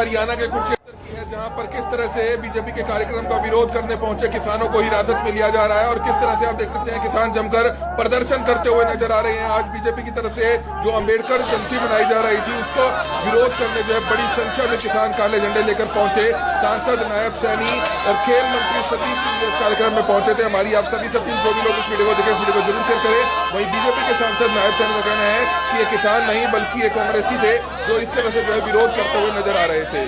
हरियाणा के कुरुक्षेत्र की है, जहां पर किस तरह से बीजेपी के कार्यक्रम का विरोध करने पहुंचे किसानों को हिरासत में लिया जा रहा है और किस तरह से आप देख सकते हैं किसान जमकर प्रदर्शन करते हुए नजर आ रहे हैं। आज बीजेपी की तरफ से जो अंबेडकर जयंती मनाई जा रही थी उसको विरोध करने जो है बड़ी संख्या में किसान काले झंडे लेकर पहुंचे। सांसद, नायब सैनी और खेल मंत्री सतीश सिंह इस कार्यक्रम में पहुंचे थे। हमारी आप सभी जो भी लोग इस वीडियो को देखें, वीडियो को जरूर शेयर करें। वहीं बीजेपी के सांसद नायब सैनी का कहना है कि ये किसान नहीं बल्कि ये कांग्रेसी थे जो इस तरह से जो है विरोध करते हुए नजर आ रहे थे।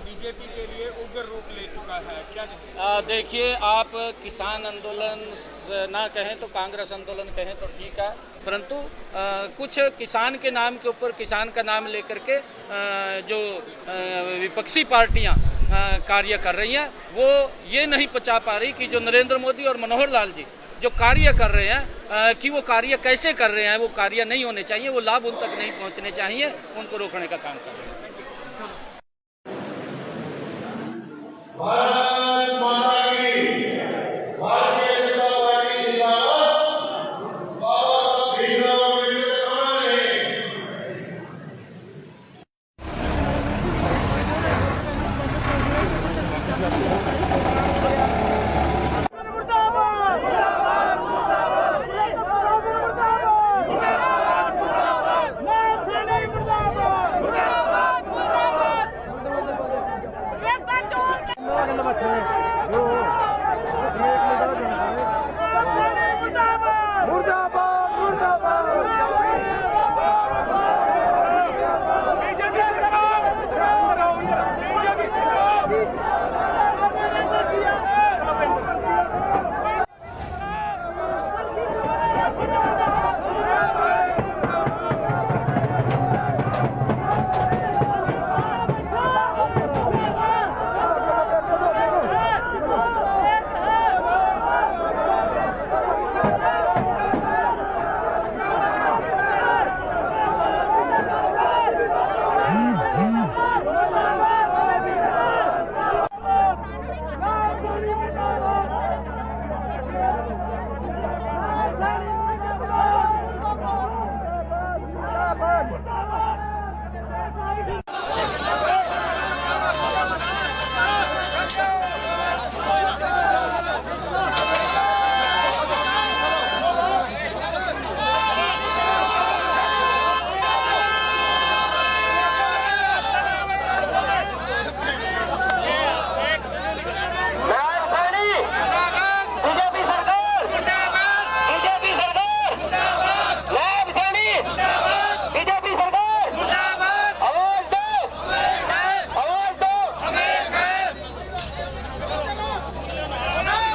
बीजेपी के लिए उग्र रूप ले चुका है, क्या कहें? देखिए, आप किसान आंदोलन ना कहें तो कांग्रेस आंदोलन कहें तो ठीक है, परंतु कुछ किसान के नाम के ऊपर किसान का नाम लेकर के जो विपक्षी पार्टियां कार्य कर रही हैं वो ये नहीं पचा पा रही कि जो नरेंद्र मोदी और मनोहर लाल जी जो कार्य कर रहे हैं कि वो कार्य कैसे कर रहे हैं, वो कार्य नहीं होने चाहिए, वो लाभ उन तक नहीं पहुंचने चाहिए, उनको रोकने का काम कर रहे हैं। भारत माता की, भारतीय जनता पार्टी जिंदाबाद,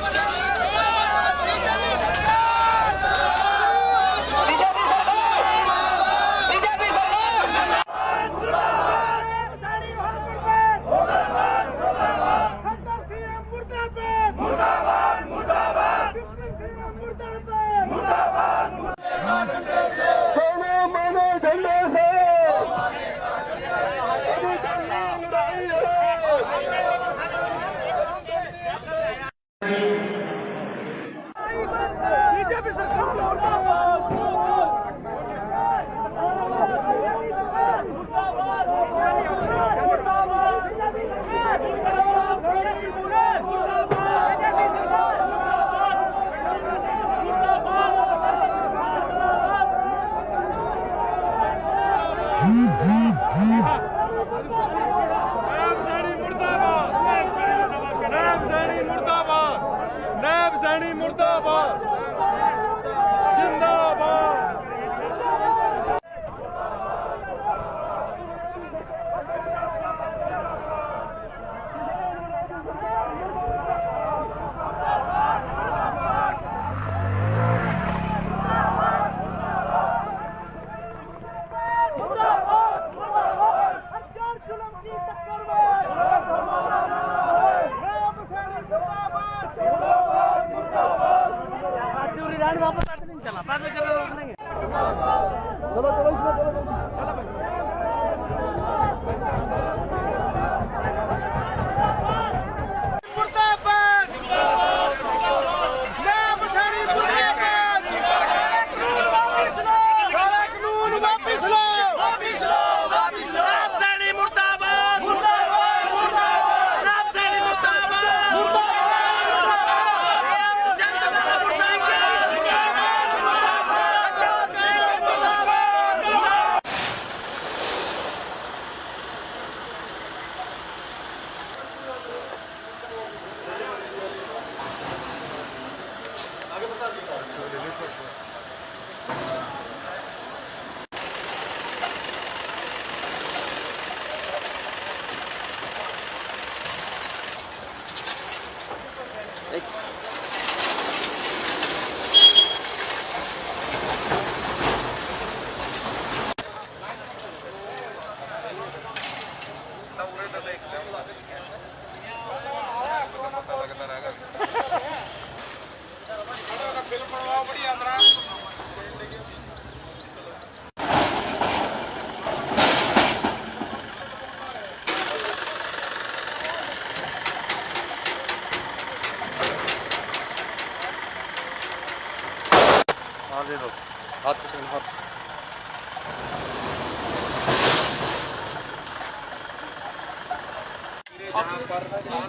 बाबा साहब भीमराव अम्बेडकर मुर्दाबाद, जिंदाबाद।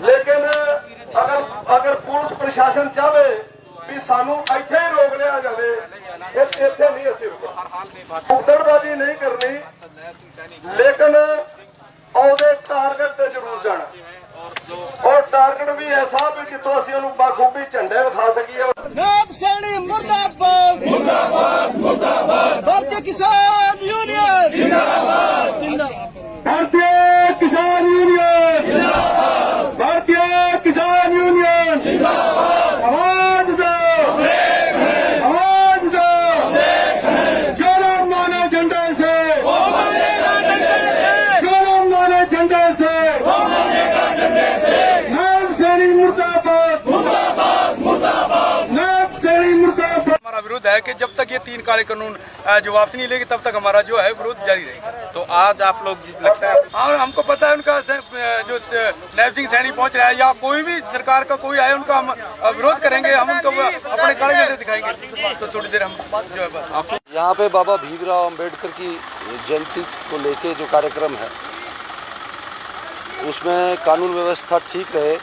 लेकिन अगर पुलिस प्रशासन चाहे भी सानू इत्थे ही रोक लिया जाए, इत्थे नहीं असीं उधड़बाजी नहीं करनी, लेकिन ਉਹਦੇ टारगेट ते जरूर जाना और टारगेट भी ऐसा भी जितों असीं ਉਹਨੂੰ बाखूबी झंडे विखा सकीए। नायब सैनी मुर्दाबाद मुर्दाबाद मुर्दाबाद, भारतीय किसान यूनियन जिंदाबाद जिंदाबाद, भारतीय किसान यूनियन जिंदाबाद, भारतीय किसान यूनियन जिंदाबाद, आवाज दो आवाज दो, जो लोग माने झंडे से वो मानेगा झंडे से, जो लोग माने झंडे से वो मानेगा झंडे से, नायब सैनी मुर्दाबाद मुर्दाबाद मुर्दाबाद, नायब सैनी मुर्दाबाद। हमारा विरोध है कि जब तक ये 3 काले कानून जवाब नहीं लेगी तब तक हमारा जो है विरोध जारी रहेगा। तो आज आप लोग लगता है, और हमको पता है उनका जो नायब सिंह सैनी पहुंच रहा है या कोई भी सरकार का कोई आए उनका हम विरोध करेंगे, हम उनको अपने काले झंडे दिखाएंगे। तो थोड़ी देर हम जो है बस यहाँ पे बाबा भीमराव अंबेडकर की जयंती को लेके जो कार्यक्रम है उसमें कानून व्यवस्था ठीक रहे,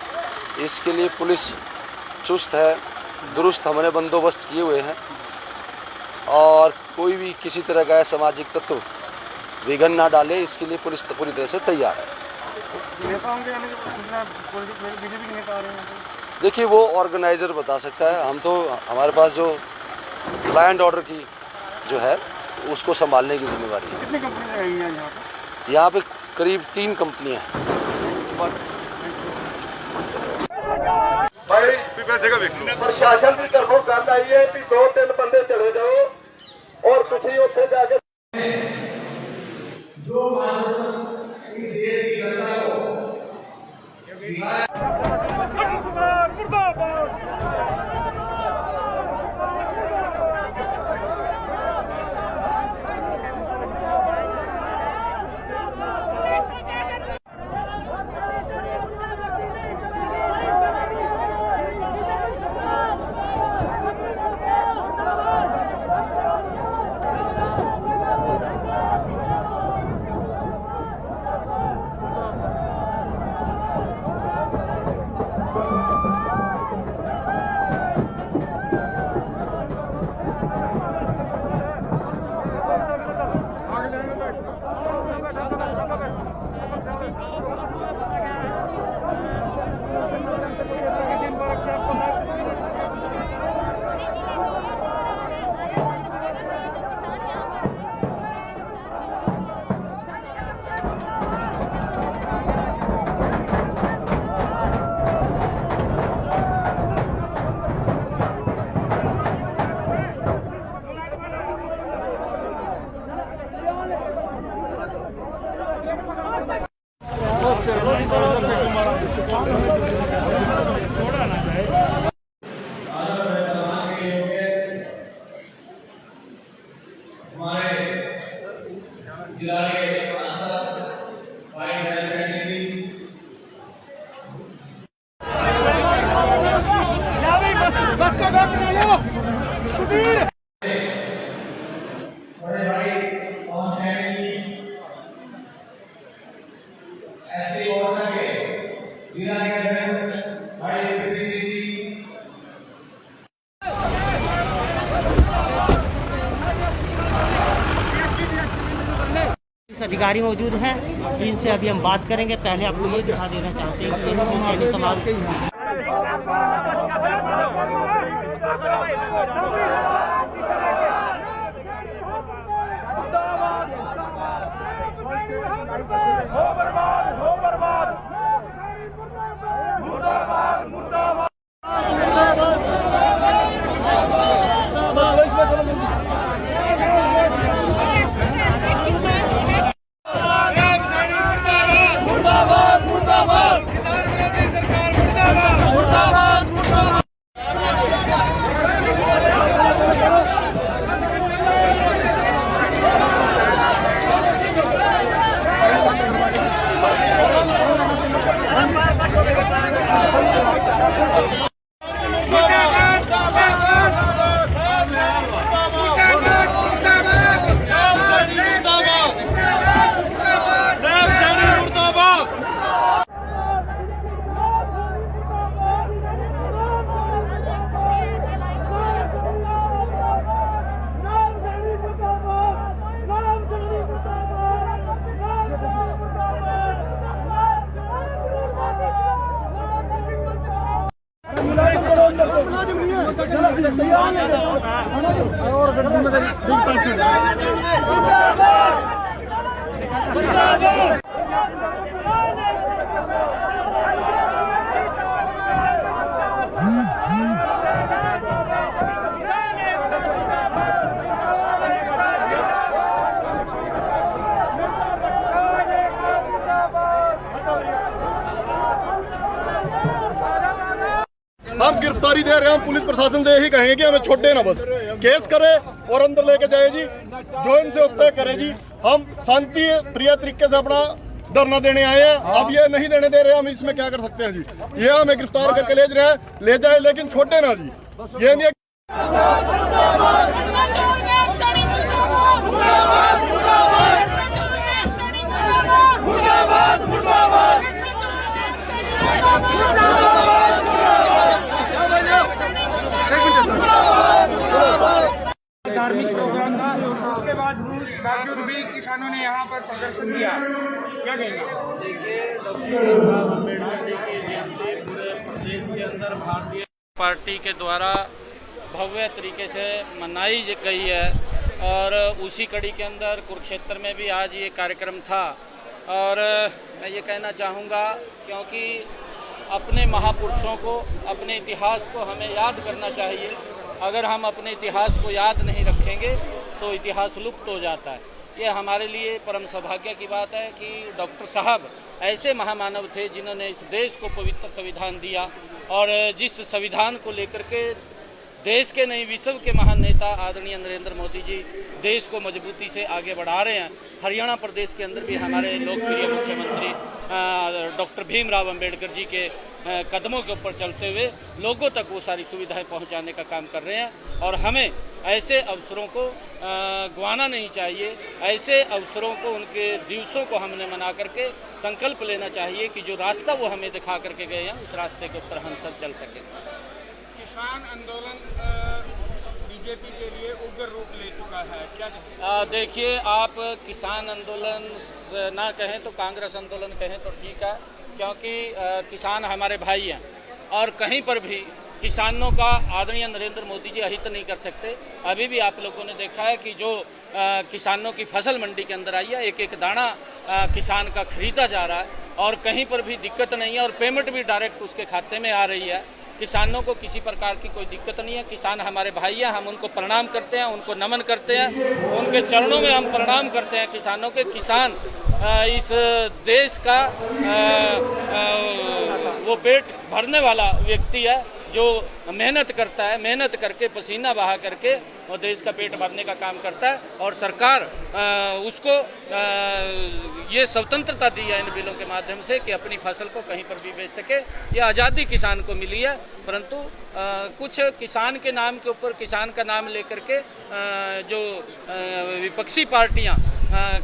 इसके लिए पुलिस चुस्त है, दुरुस्त हमने बंदोबस्त किए हुए हैं और कोई भी किसी तरह का असामाजिक तत्व विघन ना डाले, इसके लिए पुलिस पूरी तरह से तैयार है। देखिए वो ऑर्गेनाइजर बता सकता है, हम तो हमारे पास जो लॉ एंड ऑर्डर की जो है उसको संभालने की जिम्मेवारी है। कितनी कंपनियां आई हैं यहाँ पे करीब 3 कंपनियां हैं। भाई प्रशासन की तरफों गल आई है कि 2-3 बंदे चले जाओ और तुसी उत्थे जाके जो इस देश की जनता को अधिकारी मौजूद हैं, इनसे अभी हम बात करेंगे। पहले आपको ये दिखा देना चाहते हैं कि सैनिक समाज हम गिरफ्तारी दे रहे हैं, हम पुलिस प्रशासन से यही कहेंगे कि हमें छोड़े ना, बस केस करे और अंदर लेके जाए जी, जो इनसे होता है करे जी। हम शांति प्रिय तरीके से अपना धरना देने आए हैं, अब ये नहीं देने दे रहे, हम इसमें क्या कर सकते हैं जी। ये हमें गिरफ्तार करके ले रहे हैं, ले जाए लेकिन छोड़े ना जी। ये नहीं धार्मिक प्रोग्राम था, उसके बावजूद भी किसानों ने यहाँ पर प्रदर्शन किया, क्या कहेंगे? देखिए, डॉक्टर भीमराव अम्बेडकर जी की जयंती पूरे प्रदेश के अंदर भारतीय पार्टी के द्वारा भव्य तरीके से मनाई गई है और उसी कड़ी के अंदर कुरुक्षेत्र में भी आज ये कार्यक्रम था। और मैं ये कहना चाहूँगा, क्योंकि अपने महापुरुषों को, अपने इतिहास को हमें याद करना चाहिए। अगर हम अपने इतिहास को याद नहीं रखेंगे तो इतिहास लुप्त हो जाता है। ये हमारे लिए परम सौभाग्य की बात है कि डॉक्टर साहब ऐसे महामानव थे जिन्होंने इस देश को पवित्र संविधान दिया और जिस संविधान को लेकर के देश के नहीं विश्व के महान नेता आदरणीय नरेंद्र मोदी जी देश को मजबूती से आगे बढ़ा रहे हैं। हरियाणा प्रदेश के अंदर भी हमारे लोकप्रिय मुख्यमंत्री डॉक्टर भीमराव अंबेडकर जी के कदमों के ऊपर चलते हुए लोगों तक वो सारी सुविधाएं पहुंचाने का काम कर रहे हैं और हमें ऐसे अवसरों को गंवाना नहीं चाहिए। ऐसे अवसरों को, उनके दिवसों को हमने मना करके संकल्प लेना चाहिए कि जो रास्ता वो हमें दिखा करके गए हैं उस रास्ते के ऊपर हम सब चल सकें। किसान आंदोलन बीजेपी के लिए उग्र रूप ले चुका है, क्या कहें? देखिए, आप किसान आंदोलन ना कहें तो कांग्रेस आंदोलन कहें तो ठीक है, क्योंकि किसान हमारे भाई हैं और कहीं पर भी किसानों का आदरणीय नरेंद्र मोदी जी अहित नहीं कर सकते। अभी भी आप लोगों ने देखा है कि जो किसानों की फसल मंडी के अंदर आई है, एक एक दाना किसान का खरीदा जा रहा है और कहीं पर भी दिक्कत नहीं है और पेमेंट भी डायरेक्ट उसके खाते में आ रही है। किसानों को किसी प्रकार की कोई दिक्कत नहीं है। किसान हमारे भाई हैं, हम उनको प्रणाम करते हैं, उनको नमन करते हैं, उनके चरणों में हम प्रणाम करते हैं किसानों के। किसान इस देश का वो पेट भरने वाला व्यक्ति है जो मेहनत करता है, मेहनत करके पसीना बहा करके वो देश का पेट भरने का काम करता है और सरकार उसको ये स्वतंत्रता दी है इन बिलों के माध्यम से कि अपनी फसल को कहीं पर भी बेच सके। ये आज़ादी किसान को मिली है, परंतु कुछ किसान के नाम के ऊपर, किसान का नाम लेकर के जो विपक्षी पार्टियां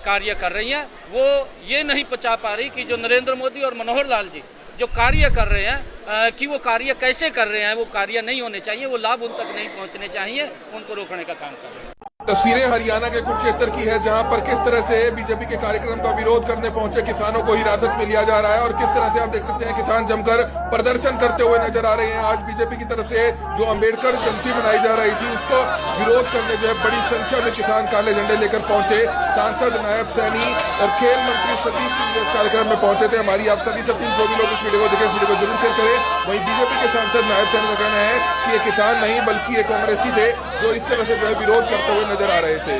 कार्य कर रही हैं वो ये नहीं पचा पा रही कि जो नरेंद्र मोदी और मनोहर लाल जी जो कार्य कर रहे हैं कि वो कार्य कैसे कर रहे हैं, वो कार्य नहीं होने चाहिए, वो लाभ उन तक नहीं पहुंचने चाहिए, उनको रोकने का काम कर रहे हैं। तस्वीरें हरियाणा के कुरुक्षेत्र की है, जहां पर किस तरह से बीजेपी के कार्यक्रम का विरोध करने पहुंचे किसानों को हिरासत में लिया जा रहा है और किस तरह से आप देख सकते हैं किसान जमकर प्रदर्शन करते हुए नजर आ रहे हैं। आज बीजेपी की तरफ से जो अंबेडकर जयंती मनाई जा रही थी उसको विरोध करने जो है बड़ी संख्या में किसान काले झंडे लेकर पहुंचे। सांसद, नायब सैनी और खेल मंत्री सतीश सिंह इस कार्यक्रम में पहुंचे थे। हमारी आप सभी सतीश जो भी लोग इस वीडियो को देखें, वीडियो को जरूर शेयर करें। वहीं बीजेपी के सांसद नायब सैनी का कहना है कि ये किसान नहीं बल्कि ये कांग्रेसी थे जो इस तरह से जो है विरोध करते हुए नजर आ रहे थे।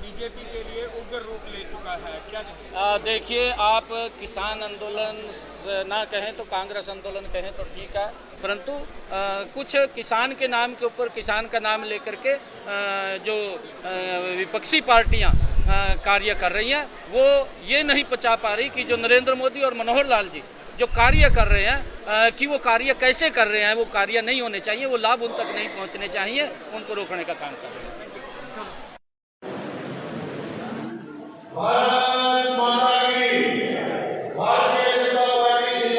बीजेपी के लिए उग्र रूप ले चुका है, क्या कहें? देखिए, आप किसान आंदोलन ना कहें तो कांग्रेस आंदोलन कहें तो ठीक है, परंतु कुछ किसान के नाम के ऊपर, किसान का नाम लेकर के जो विपक्षी पार्टियां कार्य कर रही हैं वो ये नहीं पचा पा रही कि जो नरेंद्र मोदी और मनोहर लाल जी जो कार्य कर रहे हैं कि वो कार्य कैसे कर रहे हैं, वो कार्य नहीं होने चाहिए, वो लाभ उन तक नहीं पहुंचने चाहिए, उनको रोकने का काम कर रहे हैं। भारत माता की भारतीय जनता पार्टी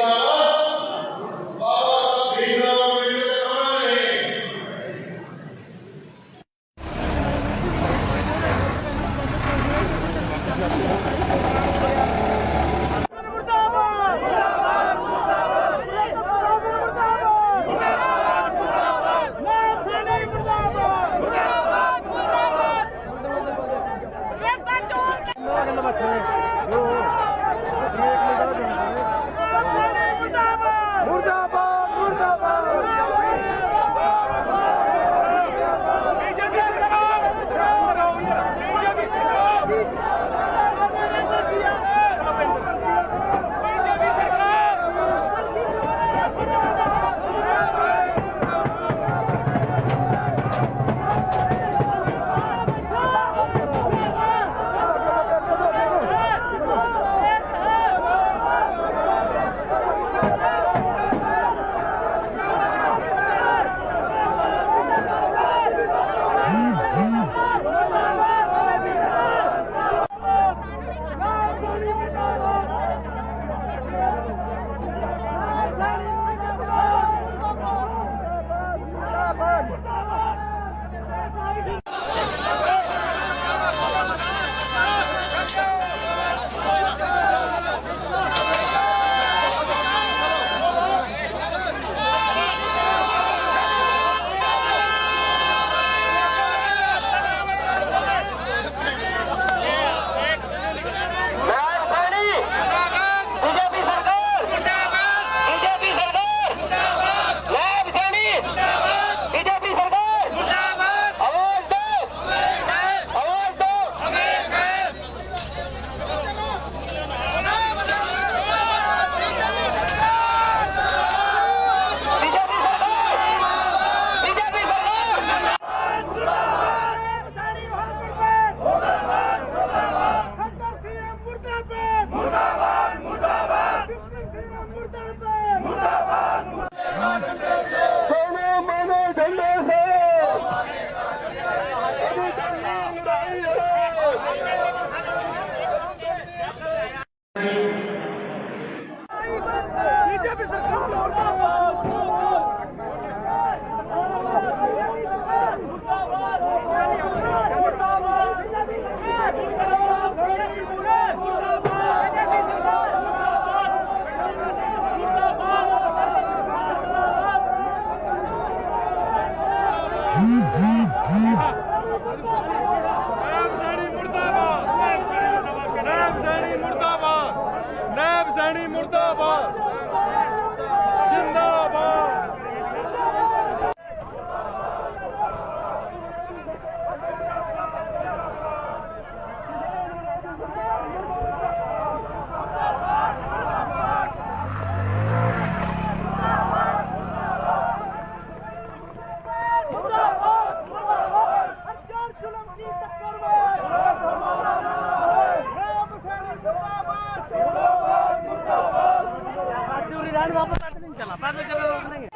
जिंदाबाद बाबा साहब भीमराव अम्बेडकर अमर रहे।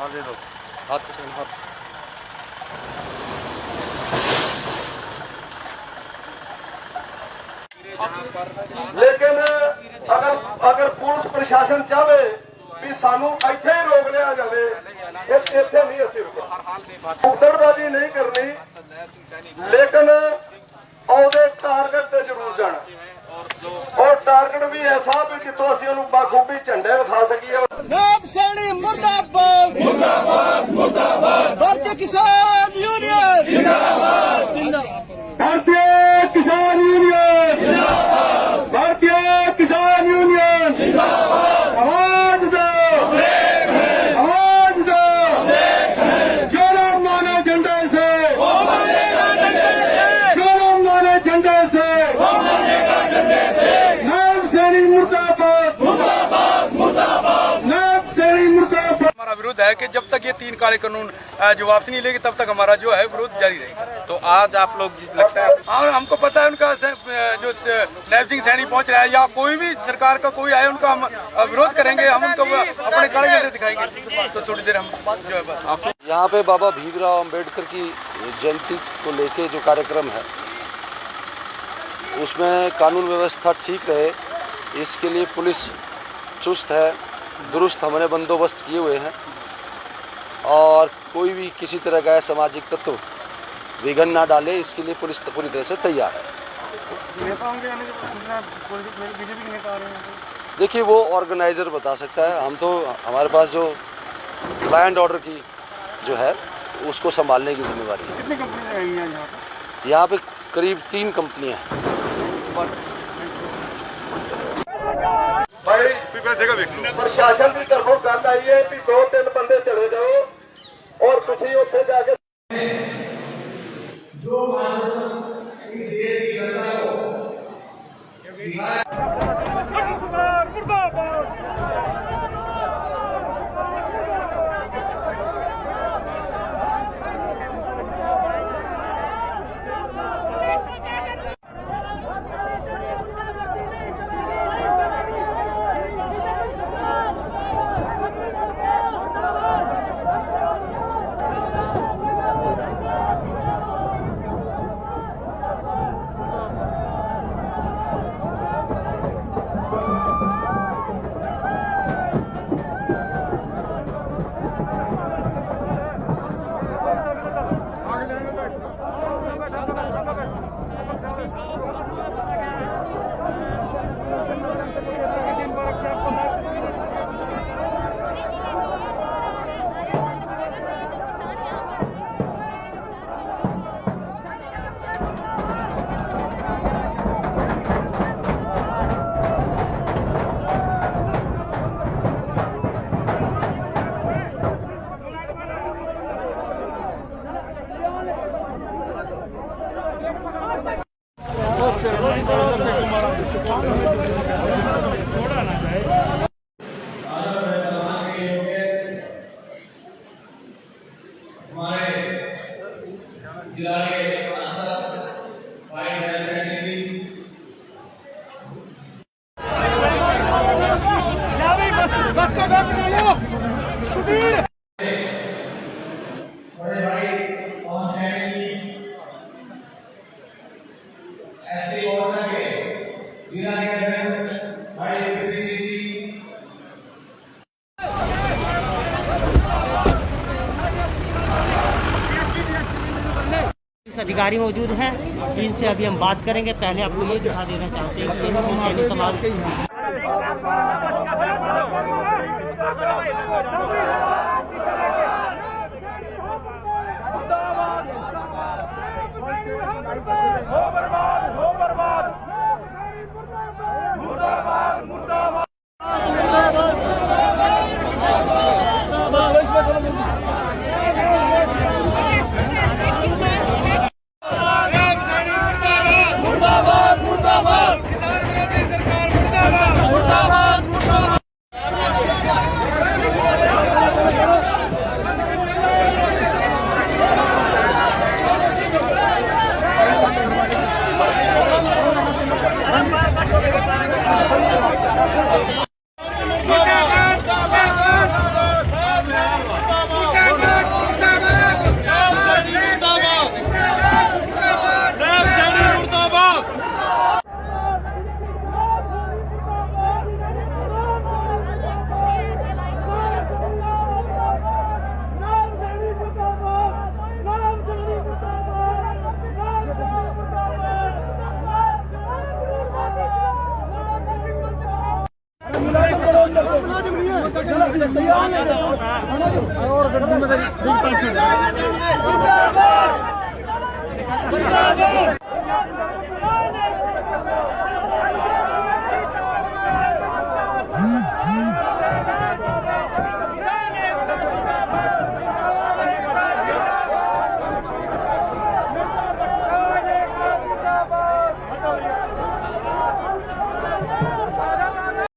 हाँ दे दो, हाथ से हाथ। लेकिन अगर पुलिस प्रशासन चाहे भी सानू ਇੱਥੇ ਹੀ रोक लिया जाए, ਇੱਥੇ नहीं ਅਸੀਂ रुकना। उगदड़बाजी नहीं करनी, लेकिन ਉਹਦੇ टारगेट ਤੇ ਜ਼ਰੂਰ जाना, और टारगेट भी ऐसा भी जितों ਅਸੀਂ ਉਹਨੂੰ ਬਾਖੂਬੀ ਝੰਡੇ ਵਿਖਾ ਸਕੀਏ। नायब सैनी मुर्दाबाद मुर्दाबाद मुर्दाबाद भारतीय किसान यूनियन जिंदाबाद जिंदाबाद भारतीय किसान यूनियन जिंदाबाद, भारतीय किसान यूनियन जिंदाबाद। आवाज दो, आवाज दो, जो लोग माने झंडे से वो मानेगा झंडे से, जो लोग माने झंडे से वो मानेगा झंडे से। नायब सैनी मुर्दाबाद मुर्दाबाद मुर्दाबाद, नायब सैनी मुर्दाबाद। हमारा विरोध है कि जब तक ये 3 काले कानून जवाब नहीं लेंगे तब तक हमारा जो है विरोध जारी रहेगा। तो आज आप लोग लगता है हाँ, हमको पता है उनका जो नैब सिंह सैनी पहुंच रहा है या कोई भी सरकार का कोई आए उनका हम विरोध करेंगे, हम उनको अपने काले झंडे दिखाएंगे। तो थोड़ी देर हम जो है यहाँ पे बाबा भीमराव अंबेडकर की जयंती को लेके जो कार्यक्रम है उसमें कानून व्यवस्था ठीक रहे, इसके लिए पुलिस चुस्त है, दुरुस्त हमने बंदोबस्त किए हुए हैं, और कोई भी किसी तरह का असामाजिक तत्व विघन ना डाले, इसके लिए पुलिस पूरी तरह से तैयार है। देखिए वो ऑर्गेनाइजर बता सकता है, हम तो हमारे पास जो लॉ एंड ऑर्डर की जो है उसको संभालने की जिम्मेवारी है। कितनी कंपनी आई हैं यहाँ पे करीब 3 कंपनियाँ हैं। भाई प्रशासन की तरफों गल आई है कि 2-3 बंदे चले जाओ और तुसी उत्थे जाके अधिकारी मौजूद हैं, इनसे अभी हम बात करेंगे। पहले आपको ये दिखा देना चाहते हैं कि सैनिक समाज मुर्दाबाद मुर्दाबाद और